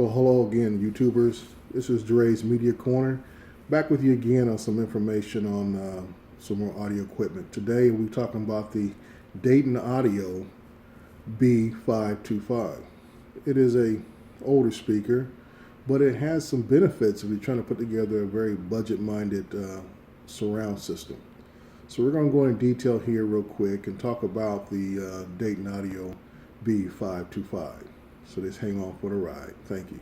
Well, hello again, YouTubers. This is Dre's Media Corner. Back with you again on some information on some more audio equipment. Today we're talking about the Dayton Audio B652. It is a older speaker, but it has some benefits if you're trying to put together a very budget-minded surround system. So we're going to go into detail here real quick and talk about the Dayton Audio B652. So just hang on for the ride. Thank you.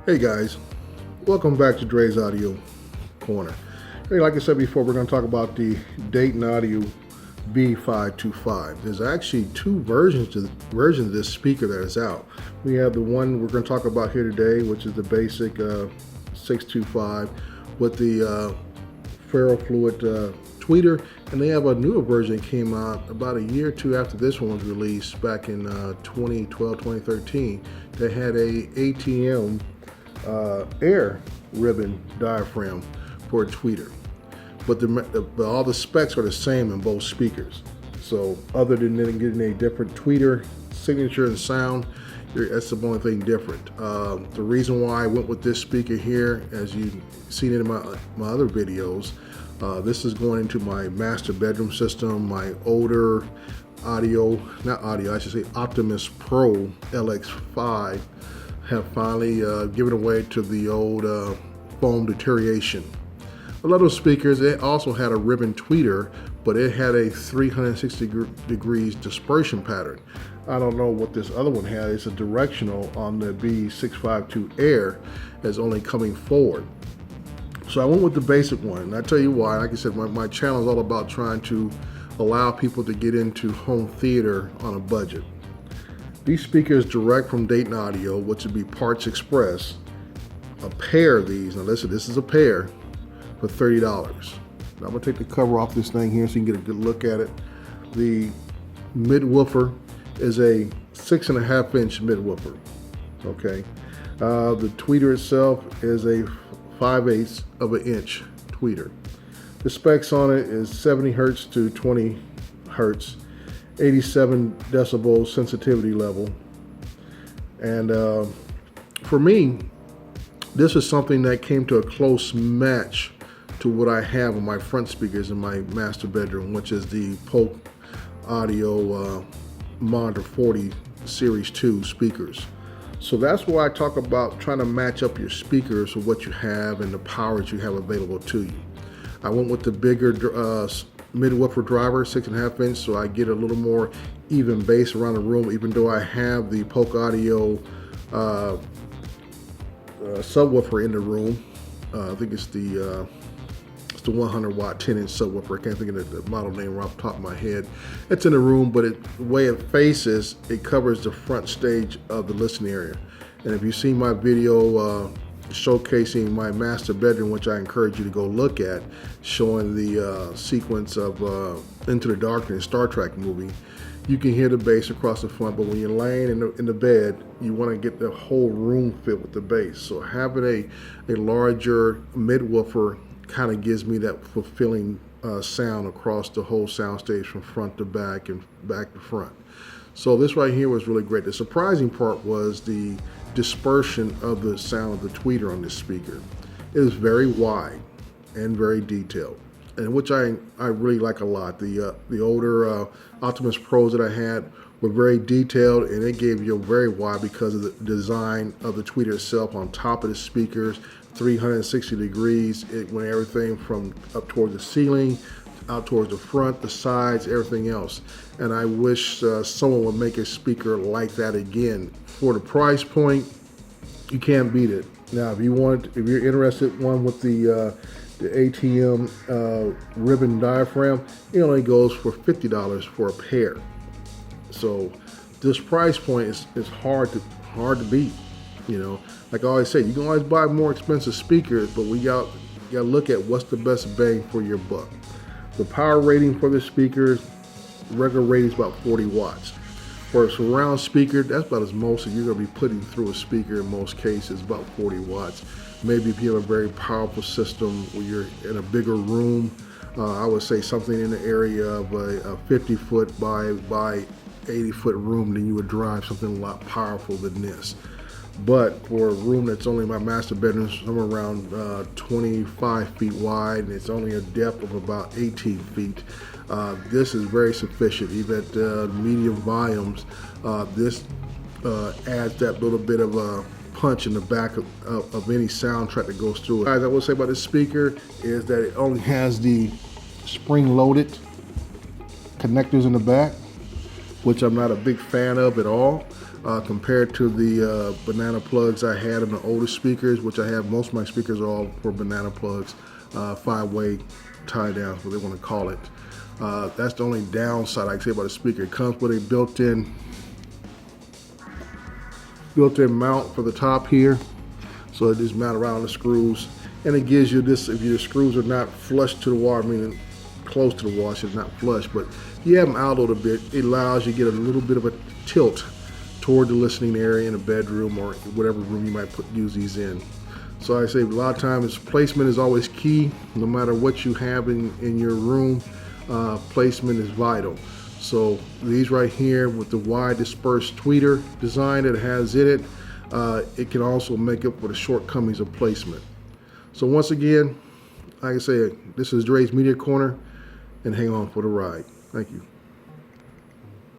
Hey guys, welcome back to Dre's Audio Corner. Hey, like I said before, we're going to talk about the Dayton Audio B652. There's actually two versions of this speaker that is out. We have the one we're going to talk about here today, which is the basic 625 with the ferrofluid tweeter, and they have a newer version that came out about a year or two after this one was released back in 2012, 2013. They had a ATM air ribbon diaphragm for a tweeter, but all the specs are the same in both speakers. So other than getting a different tweeter signature and sound, that's the only thing different. The reason why I went with this speaker here, as you've seen it in my other videos, this is going into my master bedroom system. My older Optimus Pro LX5 have finally given away to the old foam deterioration. A lot of those speakers, it also had a ribbon tweeter, but it had a 360 degrees dispersion pattern. I don't know what this other one had. It's a directional on the B652 Air that's only coming forward. So I went with the basic one, and I tell you why. Like I said, my channel is all about trying to allow people to get into home theater on a budget. These speakers direct from Dayton Audio, which would be Parts Express. A pair of these, now listen, this is a pair for $30. Now I'm gonna take the cover off this thing here so you can get a good look at it. The mid woofer is a 6.5-inch mid woofer. Okay, the tweeter itself is a 5/8 of an inch tweeter. The specs on it is 70 hertz to 20 hertz, 87 decibel sensitivity level, and for me, this is something that came to a close match to what I have on my front speakers in my master bedroom, which is the Polk Audio Monitor 40 Series 2 speakers. So that's why I talk about trying to match up your speakers with what you have and the powers you have available to you. I went with the bigger mid-woofer driver, 6.5 inch, so I get a little more even bass around the room, even though I have the Polk Audio subwoofer in the room. I think it's the 100 watt 10-inch subwoofer. I can't think of the model name right off the top of my head. It's in the room, but the way it faces, it covers the front stage of the listening area. And if you see my video showcasing my master bedroom, which I encourage you to go look at, showing the sequence of Into the Darkness Star Trek movie, you can hear the bass across the front, but when you're laying in the bed, you want to get the whole room filled with the bass. So having a larger mid-woofer kind of gives me that fulfilling sound across the whole sound stage from front to back and back to front. So this right here was really great. The surprising part was the dispersion of the sound of the tweeter on this speaker. It is very wide and very detailed, and which I really like a lot. The older Optimus Pros that I had were very detailed, and it gave you a very wide because of the design of the tweeter itself on top of the speakers, 360 degrees. It went everything from up towards the ceiling, out towards the front, the sides, everything else. And I wish someone would make a speaker like that again. For the price point, you can't beat it. Now, if you're interested in one with the ATM ribbon diaphragm, it only goes for $50 for a pair. So this price point is hard to beat. You know, like I always say, you can always buy more expensive speakers, but we got to look at what's the best bang for your buck. The power rating for the speakers, regular rating is about 40 watts. For a surround speaker, that's about as most as you're going to be putting through a speaker in most cases, about 40 watts. Maybe if you have a very powerful system where you're in a bigger room, I would say something in the area of a 50-foot by 80-foot room, then you would drive something a lot powerful than this. But for a room that's only my master bedroom, somewhere around 25 feet wide, and it's only a depth of about 18 feet, this is very sufficient. Even at medium volumes, this adds that little bit of a punch in the back of any soundtrack that goes through it. Guys, I will say about this speaker is that it only has the spring-loaded connectors in the back, which I'm not a big fan of at all. Compared to the banana plugs I had in the older speakers, which I have, most of my speakers are all for banana plugs, 5-way tie downs, what they want to call it. That's the only downside I can say about the speaker. It comes with a built-in mount for the top here, so it just mount around the screws, and it gives you this, if your screws are not flush to the wall, meaning close to the wall, so it's not flush, but if you have them out a little bit, it allows you to get a little bit of a tilt toward the listening area in a bedroom or whatever room you might use these in. So I say a lot of times placement is always key. No matter what you have in your room, placement is vital. So these right here with the wide dispersed tweeter design that it has in it, it can also make up for the shortcomings of placement. So once again, like I say, this is Dre's Media Corner, and hang on for the ride. Thank you.